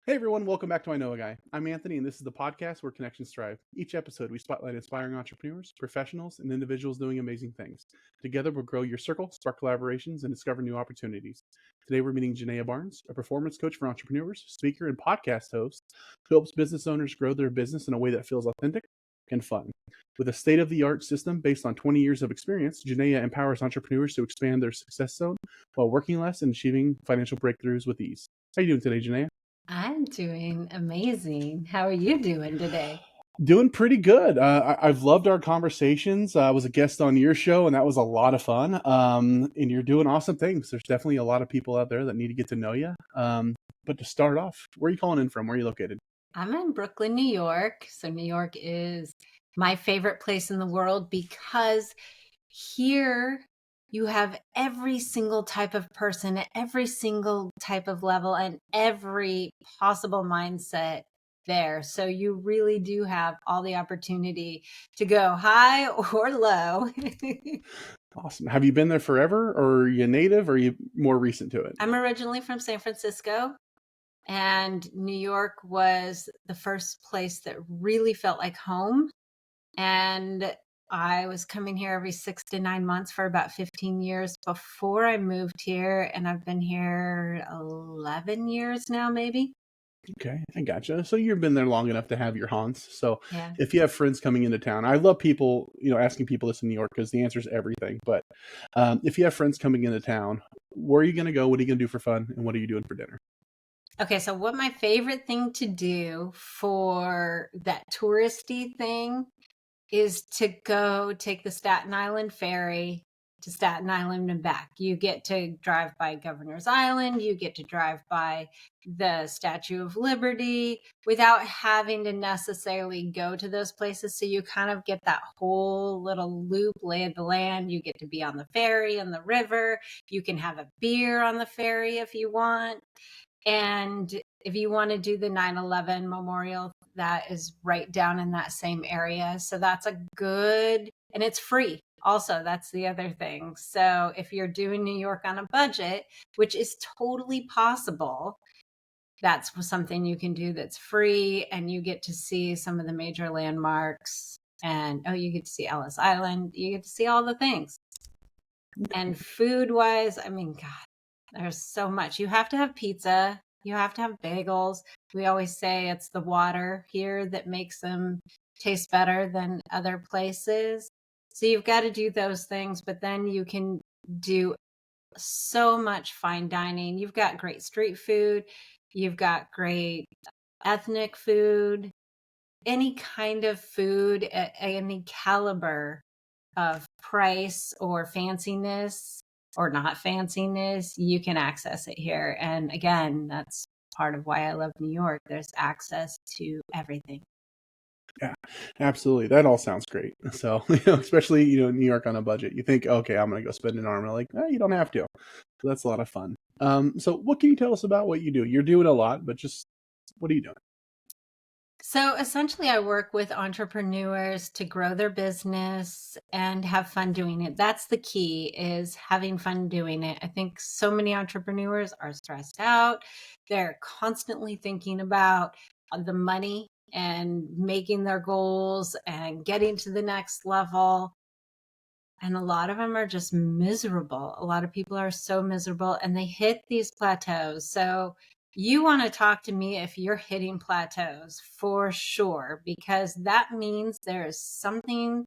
Hey everyone, welcome back to I Know a Guy. I'm Anthony, and this is the podcast where connections thrive. Each episode, we spotlight inspiring entrepreneurs, professionals, and individuals doing amazing things. Together, we'll grow your circle, spark collaborations, and discover new opportunities. Today, we're meeting Genea Barnes, a performance coach for entrepreneurs, speaker, and podcast host who helps business owners grow their business in a way that feels authentic and fun. With a state of the art system based on 20 years of experience, Genea empowers entrepreneurs to expand their success zone while working less and achieving financial breakthroughs with ease. How are you doing today, Genea? I'm doing amazing. How are you doing today? Doing pretty good. I've loved our conversations. I was a guest on your show, and that was a lot of fun. And you're doing awesome things. There's definitely a lot of people out there that need to get to know you. But to start off, where are you calling in from? Where are you located? I'm in Brooklyn, New York. So, New York is my favorite place in the world because here you have every single type of person, at every single type of level, and every possible mindset there. So, you really do have all the opportunity to go high or low. Awesome. Have you been there forever, or are you native, or are you more recent to it? I'm originally from San Francisco. And New York was the first place that really felt like home. And I was coming here every 6 to 9 months for about 15 years before I moved here. And I've been here 11 years now, maybe. Okay, I gotcha. So you've been there long enough to have your haunts. So Yeah. if you have friends coming into town, I love people, asking people this in New York because the answer is everything. But if you have friends coming into town, where are you going to go? What are you going to do for fun? And what are you doing for dinner? Okay. So, what my favorite thing to do for that touristy thing is to go take the Staten Island ferry to Staten Island and back. You get to drive by Governor's Island, you get to drive by the Statue of Liberty without having to necessarily go to those places. So you kind of get that whole little loop, lay of the land. You get to be on the ferry and the river. You can have a beer on the ferry if you want. And if you want to do the 9/11 memorial, that is right down in that same area. So that's a good, and it's free. Also, that's the other thing. So if you're doing New York on a budget, which is totally possible, that's something you can do that's free. And you get to see some of the major landmarks. And you get to see Ellis Island. You get to see all the things. And food wise, I mean, God, there's so much. You have to have pizza. You have to have bagels. We always say it's the water here that makes them taste better than other places. So you've got to do those things, but then you can do so much fine dining. You've got great street food. You've got great ethnic food, any kind of food at any caliber of price or fanciness or not fanciness, you can access it here. And again, that's part of why I love New York. There's access to everything. Yeah, absolutely. That all sounds great. So, especially, New York on a budget. You think, okay, I'm going to go spend an arm. Like, you don't have to. So that's a lot of fun. So what can you tell us about what you do? You're doing a lot, but just what are you doing? So essentially, I work with entrepreneurs to grow their business and have fun doing it. That's the key, is having fun doing it. I think so many entrepreneurs are stressed out. They're constantly thinking about the money and making their goals and getting to the next level. And a lot of them are just miserable. A lot of people are so miserable and they hit these plateaus. So, you want to talk to me if you're hitting plateaus for sure, because that means there's something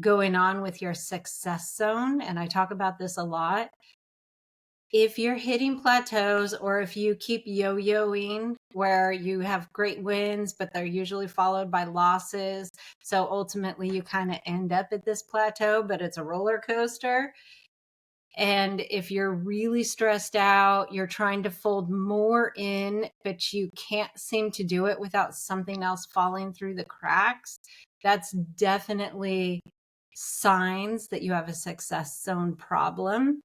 going on with your success zone. And I talk about this a lot. If you're hitting plateaus, or if you keep yo-yoing where you have great wins, but they're usually followed by losses. So ultimately you kind of end up at this plateau, but it's a roller coaster. And if you're really stressed out, you're trying to fold more in, but you can't seem to do it without something else falling through the cracks, that's definitely signs that you have a success zone problem.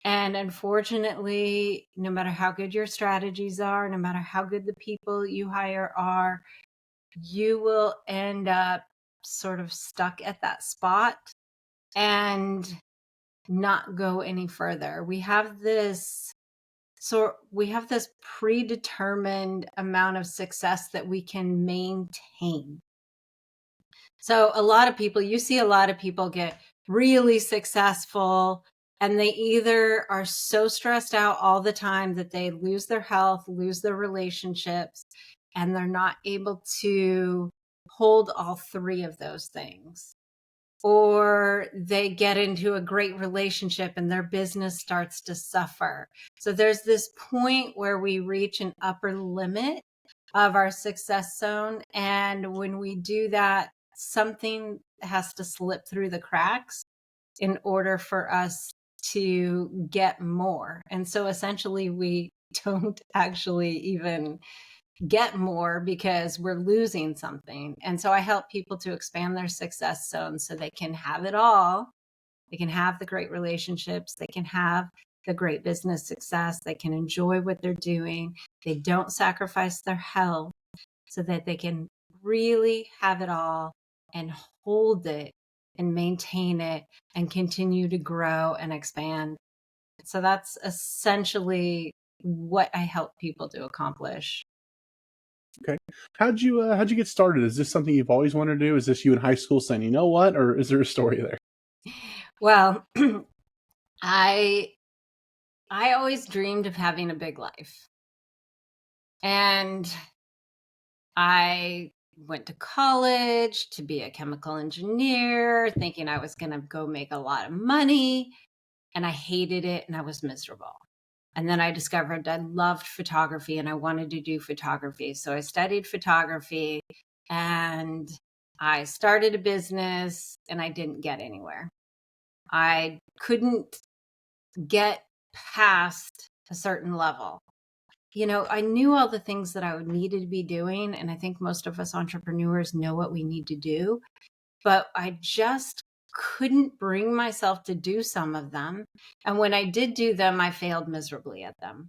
And unfortunately, no matter how good your strategies are, no matter how good the people you hire are, you will end up sort of stuck at that spot and not go any further. We have this So we have this predetermined amount of success that we can maintain. So a lot of people, you see a lot of people get really successful and they either are so stressed out all the time that they lose their health, lose their relationships, and they're not able to hold all three of those things. Or they get into a great relationship and their business starts to suffer. So there's this point where we reach an upper limit of our success zone. And when we do that, something has to slip through the cracks in order for us to get more. And so essentially, we don't actually even get more because we're losing something. And so I help people to expand their success zone so they can have it all. They can have the great relationships, they can have the great business success, they can enjoy what they're doing. They don't sacrifice their health so that they can really have it all and hold it and maintain it and continue to grow and expand. So that's essentially what I help people to accomplish. Okay. How'd you get started? Is this something you've always wanted to do? Is this you in high school saying, you know what, or is there a story there? Well, I I always dreamed of having a big life. And I went to college to be a chemical engineer, thinking I was going to go make a lot of money, and I hated it and I was miserable. And then I discovered I loved photography and I wanted to do photography. So I studied photography and I started a business and I didn't get anywhere. I couldn't get past a certain level. I knew all the things that I would needed to be doing. And I think most of us entrepreneurs know what we need to do, but I just couldn't bring myself to do some of them. And when I did do them, I failed miserably at them.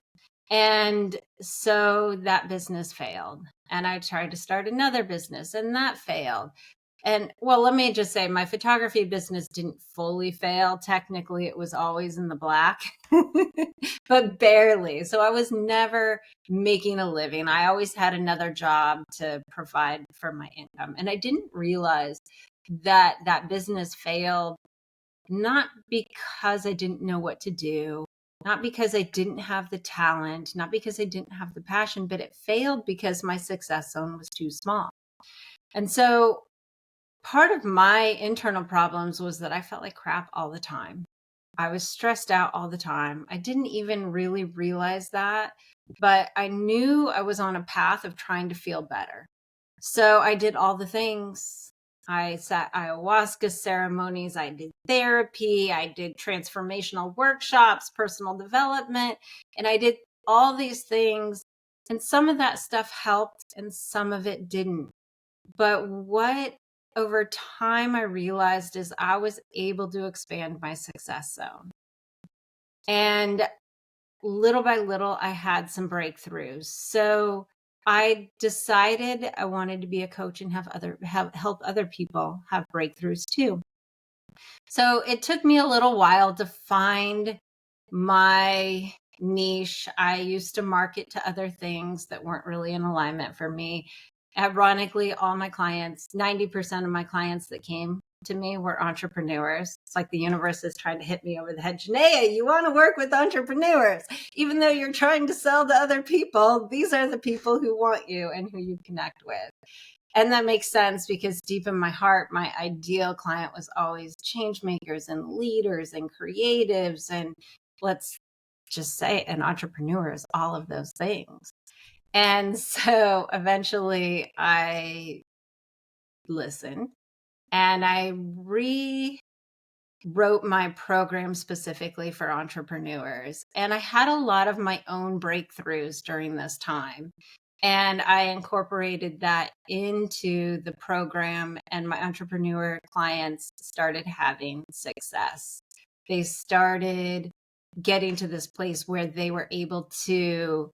And so that business failed. And I tried to start another business and that failed. And well, let me just say my photography business didn't fully fail. Technically, it was always in the black, but barely. So I was never making a living. I always had another job to provide for my income. And I didn't realize that that business failed, not because I didn't know what to do, not because I didn't have the talent, not because I didn't have the passion, but it failed because my success zone was too small. And so part of my internal problems was that I felt like crap all the time. I was stressed out all the time. I didn't even really realize that, but I knew I was on a path of trying to feel better. So I did all the things. I sat ayahuasca ceremonies, I did therapy, I did transformational workshops, personal development, and I did all these things. And some of that stuff helped and some of it didn't. But what over time I realized is I was able to expand my success zone. And little by little, I had some breakthroughs. So I decided I wanted to be a coach and help other people have breakthroughs too. So it took me a little while to find my niche. I used to market to other things that weren't really in alignment for me. Ironically, all my clients, 90% of my clients that came to me were entrepreneurs. It's like the universe is trying to hit me over the head. Genea, you want to work with entrepreneurs. Even though you're trying to sell to other people, these are the people who want you and who you connect with. And that makes sense because deep in my heart, my ideal client was always change makers and leaders and creatives. And let's just say an entrepreneur is all of those things. And so eventually I listened and I rewrote my program specifically for entrepreneurs. And I had a lot of my own breakthroughs during this time. And I incorporated that into the program, and my entrepreneur clients started having success. They started getting to this place where they were able to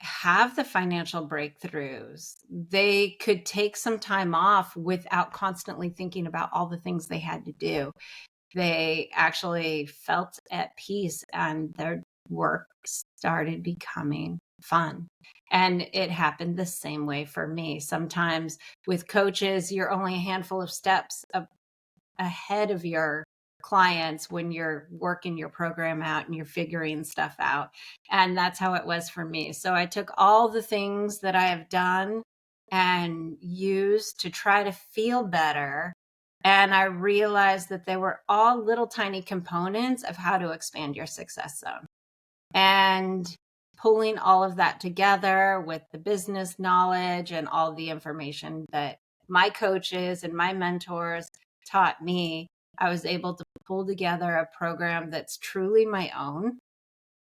have the financial breakthroughs. They could take some time off without constantly thinking about all the things they had to do. They actually felt at peace and work started becoming fun. And it happened the same way for me. Sometimes with coaches, you're only a handful of steps ahead of your clients when you're working your program out and you're figuring stuff out. And that's how it was for me. So I took all the things that I have done and used to try to feel better. And I realized that they were all little tiny components of how to expand your success zone. And pulling all of that together with the business knowledge and all the information that my coaches and my mentors taught me, I was able to pull together a program that's truly my own.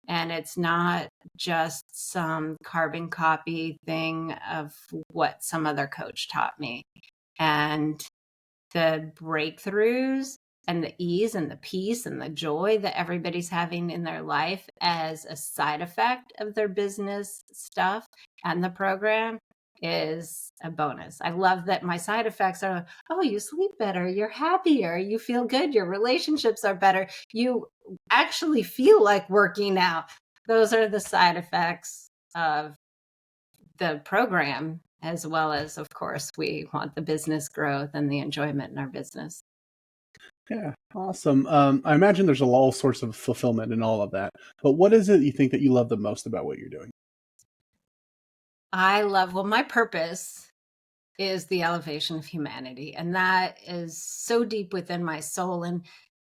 And it's not just some carbon copy thing of what some other coach taught me. And the breakthroughs and the ease and the peace and the joy that everybody's having in their life as a side effect of their business stuff and the program is a bonus. I love that my side effects are, oh, you sleep better, you're happier, you feel good, your relationships are better, you actually feel like working out. Those are the side effects of the program, as well as, of course, we want the business growth and the enjoyment in our business. Yeah, awesome. I imagine there's all sorts of fulfillment in all of that. But what is it you think that you love the most about what you're doing? My purpose is the elevation of humanity. And that is so deep within my soul. And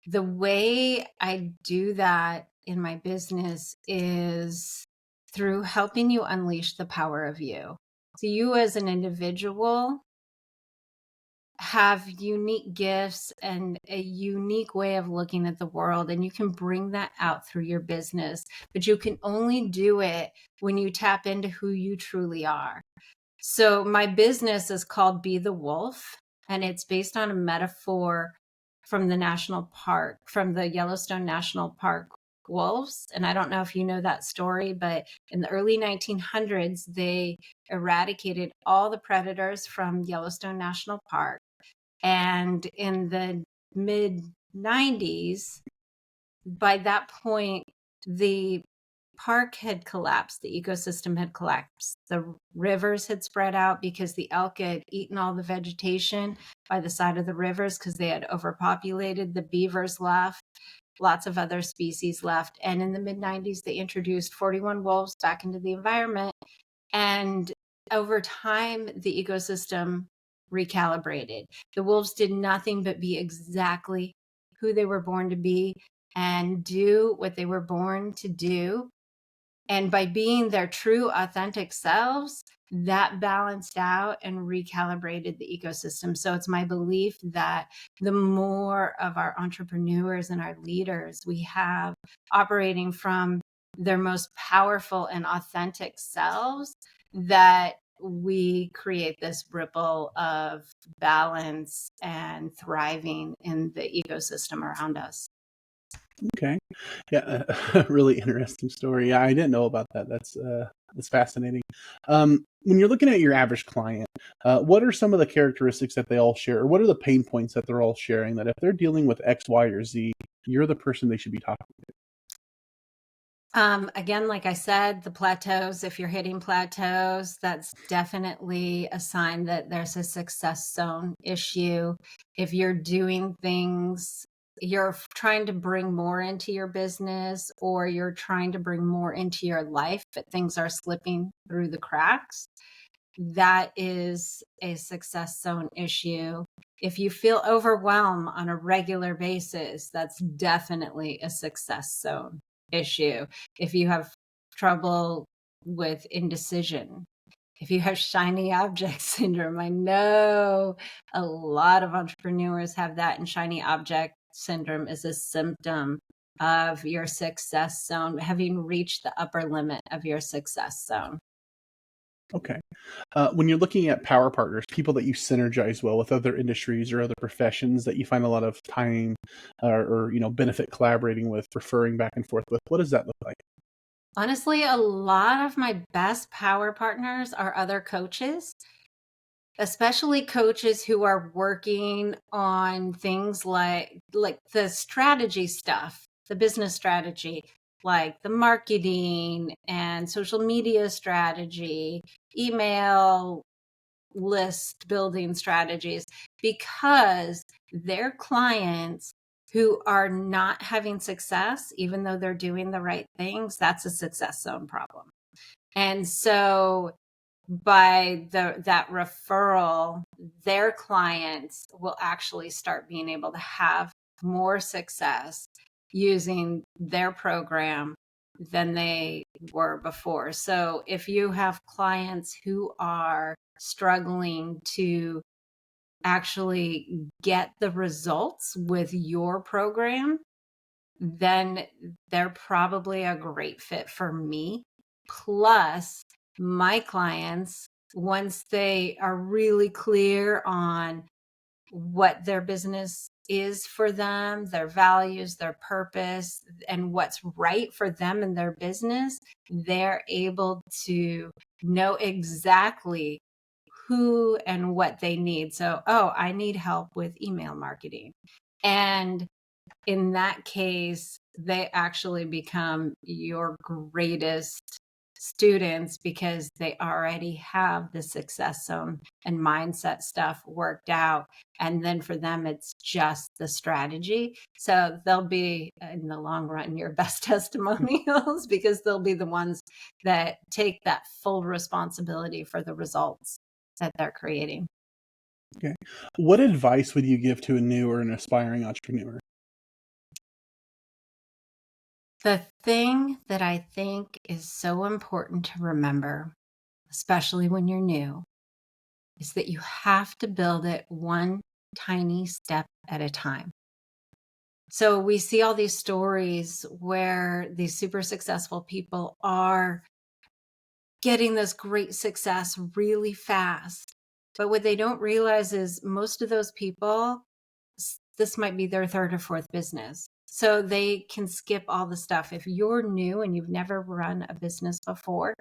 the way I do that in my business is through helping you unleash the power of you. So you as an individual have unique gifts and a unique way of looking at the world, and you can bring that out through your business, but you can only do it when you tap into who you truly are. So my business is called Be the Wolf, and it's based on a metaphor from the national park, from the Yellowstone National Park wolves. And I don't know if you know that story, but in the early 1900s, they eradicated all the predators from Yellowstone National Park. And in the mid 90s, by that point, the park had collapsed, the ecosystem had collapsed. The rivers had spread out because the elk had eaten all the vegetation by the side of the rivers because they had overpopulated. The beavers left, lots of other species left. And in the mid 90s, they introduced 41 wolves back into the environment. And over time, the ecosystem recalibrated. The wolves did nothing but be exactly who they were born to be and do what they were born to do. And by being their true, authentic selves, that balanced out and recalibrated the ecosystem. So it's my belief that the more of our entrepreneurs and our leaders we have operating from their most powerful and authentic selves, that we create this ripple of balance and thriving in the ecosystem around us. Okay. Yeah, really interesting story. Yeah, I didn't know about that. That's fascinating. When you're looking at your average client, what are some of the characteristics that they all share, or what are the pain points that they're all sharing that if they're dealing with X, Y, or Z, you're the person they should be talking to? Again, like I said, the plateaus, if you're hitting plateaus, that's definitely a sign that there's a success zone issue. If you're doing things, you're trying to bring more into your business or you're trying to bring more into your life, but things are slipping through the cracks, that is a success zone issue. If you feel overwhelmed on a regular basis, that's definitely a success zone issue. If you have trouble with indecision, if you have shiny object syndrome, I know a lot of entrepreneurs have that, and shiny object syndrome is a symptom of your success zone, having reached the upper limit of your success zone. Okay. When you're looking at power partners, people that you synergize well with other industries or other professions that you find a lot of time or benefit collaborating with, referring back and forth with, what does that look like? Honestly, a lot of my best power partners are other coaches, especially coaches who are working on things like the strategy stuff, the business strategy. like the marketing and social media strategy, email list building strategies, because their clients who are not having success, even though they're doing the right things, that's a success zone problem. And so by that referral, their clients will actually start being able to have more success using their program than they were before. So if you have clients who are struggling to actually get the results with your program, then they're probably a great fit for me. Plus, my clients, once they are really clear on what their business is for them, their values, their purpose, and what's right for them and their business, they're able to know exactly who and what they need. So, oh, I need help with email marketing. And in that case, they actually become your greatest students because they already have the success zone and mindset stuff worked out. And then for them, it's just the strategy. So they'll be, in the long run, your best testimonials because they'll be the ones that take that full responsibility for the results that they're creating. Okay. What advice would you give to a new or an aspiring entrepreneur? The thing that I think is so important to remember, especially when you're new, is that you have to build it one tiny step at a time. So we see all these stories where these super successful people are getting this great success really fast. But what they don't realize is most of those people, this might be their third or fourth business. So they can skip all the stuff. If you're new and you've never run a business before,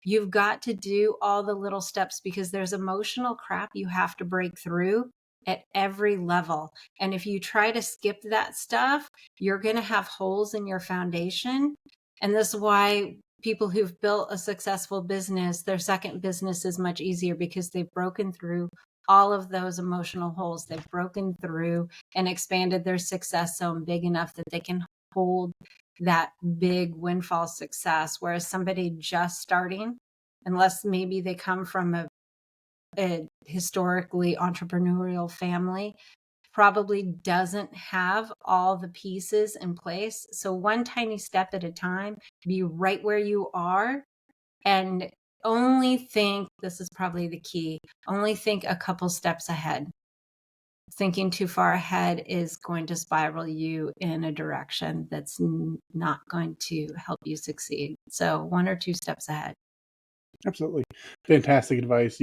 you've got to do all the little steps because there's emotional crap you have to break through at every level. And if you try to skip that stuff, you're going to have holes in your foundation. And this is why people who've built a successful business, their second business is much easier because they've broken through all of those emotional holes. They've broken through and expanded their success zone big enough that they can hold that big windfall success. Whereas somebody just starting, unless maybe they come from a historically entrepreneurial family, probably doesn't have all the pieces in place. So one tiny step at a time, be right where you are, and only think, this is probably the key, only think a couple steps ahead. Thinking too far ahead is going to spiral you in a direction that's not going to help you succeed. So one or two steps ahead. Absolutely. Fantastic advice.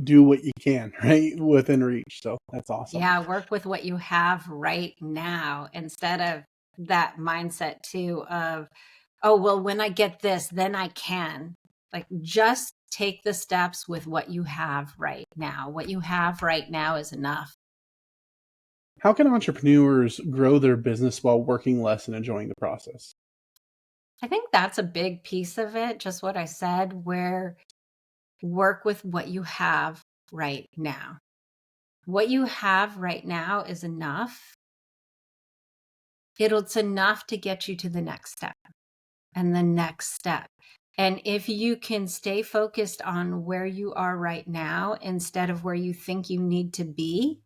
Do what you can, right? Within reach. So that's awesome. Yeah, work with what you have right now instead of that mindset too of, oh, well, when I get this, then I can. Like, just take the steps with what you have right now. What you have right now is enough. How can entrepreneurs grow their business while working less and enjoying the process? I think that's a big piece of it, just what I said, where work with what you have right now. What you have right now is enough. It's enough to get you to the next step and the next step. And if you can stay focused on where you are right now instead of where you think you need to be,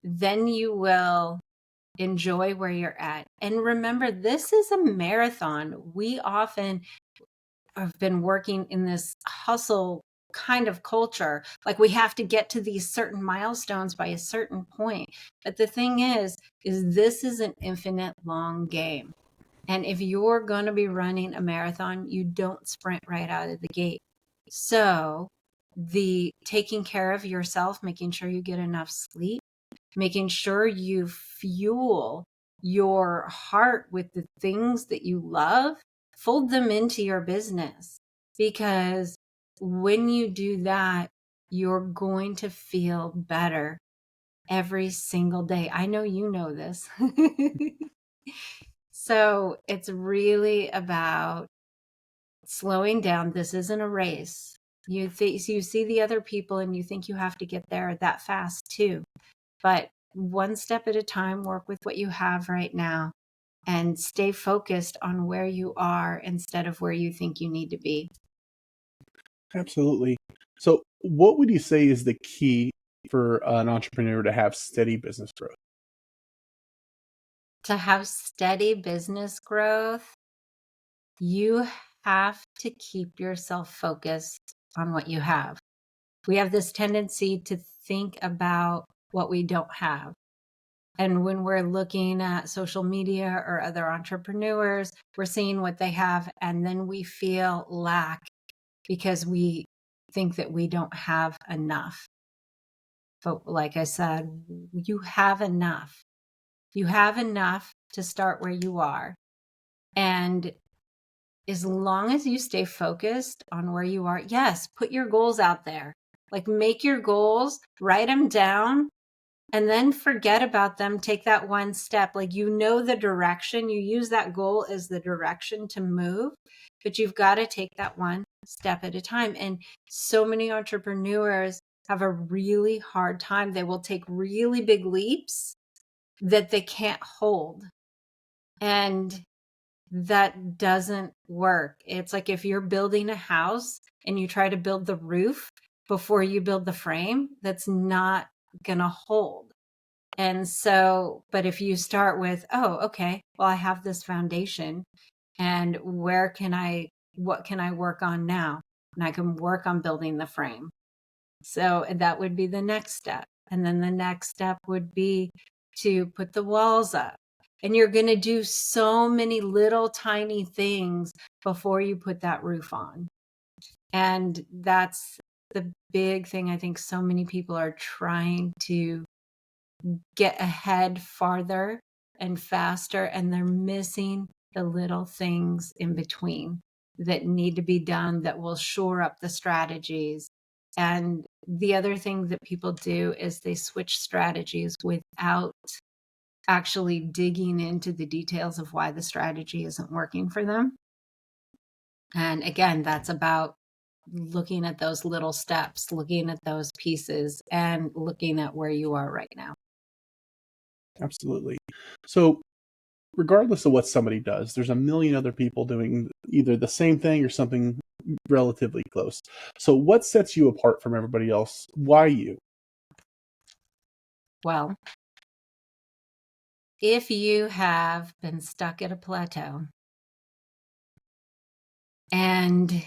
then you will enjoy where you're at. And remember, this is a marathon. We often have been working in this hustle kind of culture. Like, we have to get to these certain milestones by a certain point. But the thing is this is an infinite long game. And if you're going to be running a marathon, you don't sprint right out of the gate. So the taking care of yourself, making sure you get enough sleep, making sure you fuel your heart with the things that you love, fold them into your business. Because when you do that, you're going to feel better every single day. I know you know this. So it's really about slowing down. This isn't a race. You see the other people and you think you have to get there that fast too. But one step at a time, work with what you have right now and stay focused on where you are instead of where you think you need to be. Absolutely. So, what would you say is the key for an entrepreneur to have steady business growth? To have steady business growth, you have to keep yourself focused on what you have. We have this tendency to think about what we don't have. And when we're looking at social media or other entrepreneurs, we're seeing what they have, and then we feel lack because we think that we don't have enough. But like I said, you have enough. You have enough to start where you are. And as long as you stay focused on where you are, yes, put your goals out there. Like make your goals, write them down, and then forget about them. Take that one step. Like you know the direction. You use that goal as the direction to move, but you've got to take that one step at a time. And so many entrepreneurs have a really hard time. They will take really big leaps that they can't hold. And that doesn't work. It's like if you're building a house and you try to build the roof before you build the frame, that's not going to hold. And so, but if you start with, oh, okay, well, I have this foundation and what can I work on now? And I can work on building the frame. So that would be the next step. And then the next step would be to put the walls up. And you're going to do so many little tiny things before you put that roof on. And that's the big thing. I think so many people are trying to get ahead farther and faster, and they're missing the little things in between that need to be done that will shore up the strategies. And the other thing that people do is they switch strategies without actually digging into the details of why the strategy isn't working for them. And again, that's about looking at those little steps, looking at those pieces, and looking at where you are right now. Absolutely. So, regardless of what somebody does, there's a million other people doing either the same thing or something relatively close. So, what sets you apart from everybody else? Why you? Well, if you have been stuck at a plateau and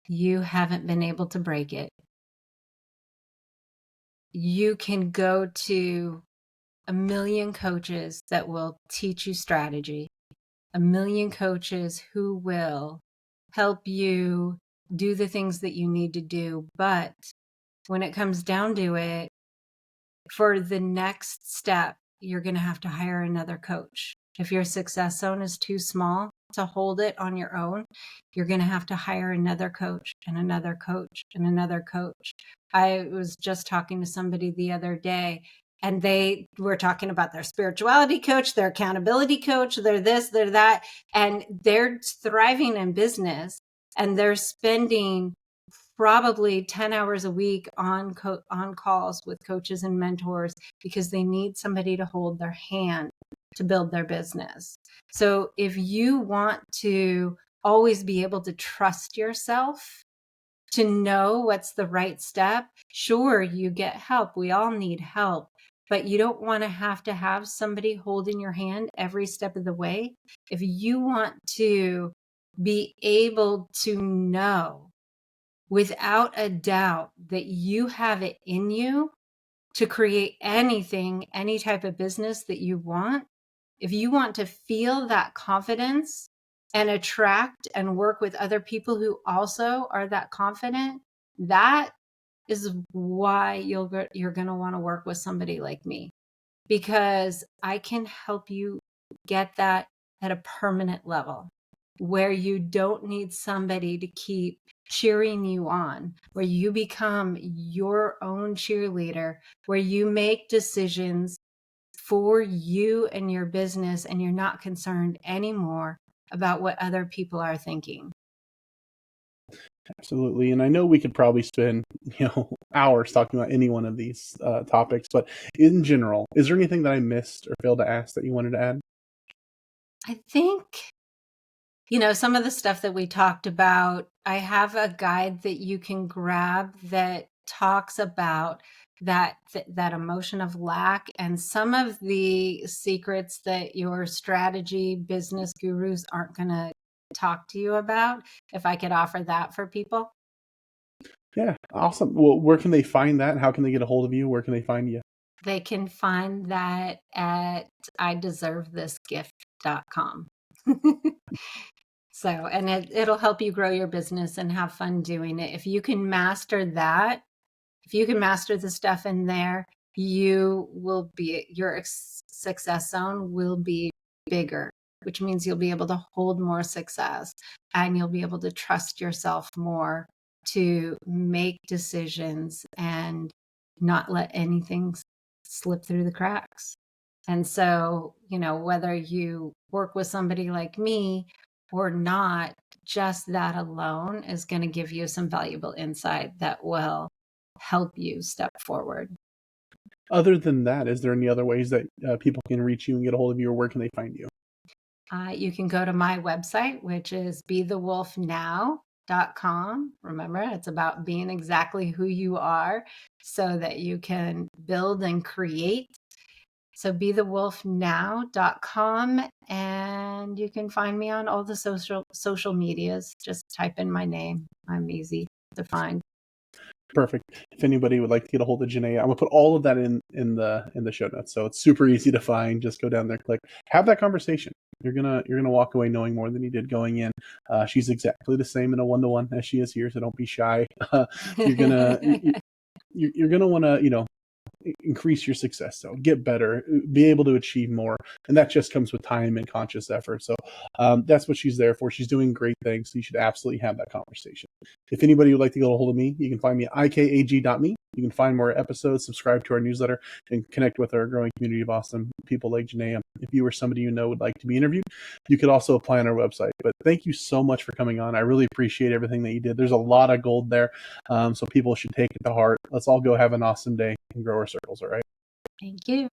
you haven't been able to break it, you can go to a million coaches that will teach you strategy, a million coaches who will help you do the things that you need to do. But when it comes down to it, for the next step, you're going to have to hire another coach. If your success zone is too small to hold it on your own, you're going to have to hire another coach and another coach and another coach. I was just talking to somebody the other day, and they were talking about their spirituality coach, their accountability coach, their this, their that, and they're thriving in business, and they're spending probably 10 hours a week on calls with coaches and mentors because they need somebody to hold their hand to build their business. So if you want to always be able to trust yourself to know what's the right step, sure, you get help. We all need help, but you don't want to have somebody holding your hand every step of the way. If you want to be able to know without a doubt that you have it in you to create anything, any type of business that you want, if you want to feel that confidence and attract and work with other people who also are that confident, that is why you're going to want to work with somebody like me, because I can help you get that at a permanent level where you don't need somebody to keep cheering you on, where you become your own cheerleader, where you make decisions for you and your business, and you're not concerned anymore about what other people are thinking. Absolutely. And I know we could probably spend, hours talking about any one of these topics, but in general, is there anything that I missed or failed to ask that you wanted to add? I think, some of the stuff that we talked about, I have a guide that you can grab that talks about that emotion of lack and some of the secrets that your strategy business gurus aren't going to talk to you about, if I could offer that for people. Yeah, awesome. Well, where can they find that? How can they get a hold of you? Where can they find you? They can find that at ideservethisgift.com. So, and it'll help you grow your business and have fun doing it. If you can master that, if you can master the stuff in there, your success zone will be bigger, which means you'll be able to hold more success and you'll be able to trust yourself more to make decisions and not let anything slip through the cracks. And so, whether you work with somebody like me or not, just that alone is going to give you some valuable insight that will help you step forward. Other than that, is there any other ways that people can reach you and get a hold of you, or where can they find you? You can go to my website, which is BeTheWolfNow.com. Remember, it's about being exactly who you are so that you can build and create. So BeTheWolfNow.com, and you can find me on all the social medias. Just type in my name. I'm easy to find. Perfect. If anybody would like to get a hold of Genea, I'm gonna put all of that in the show notes, so it's super easy to find. Just go down there, click, have that conversation. You're gonna walk away knowing more than you did going in. She's exactly the same in a 1-to-1 as she is here, so don't be shy. You're gonna want to increase your success, so get better, be able to achieve more, and that just comes with time and conscious effort. So that's what she's there for. She's doing great things, so you should absolutely have that conversation. If anybody would like to get a hold of me, you can find me at ikag.me. You can find more episodes, subscribe to our newsletter, and connect with our growing community of awesome people like Genea. If you or somebody you know would like to be interviewed, you could also apply on our website. But thank you so much for coming on. I really appreciate everything that you did. There's a lot of gold there, so people should take it to heart. Let's all go have an awesome day and grow our circles, all right? Thank you.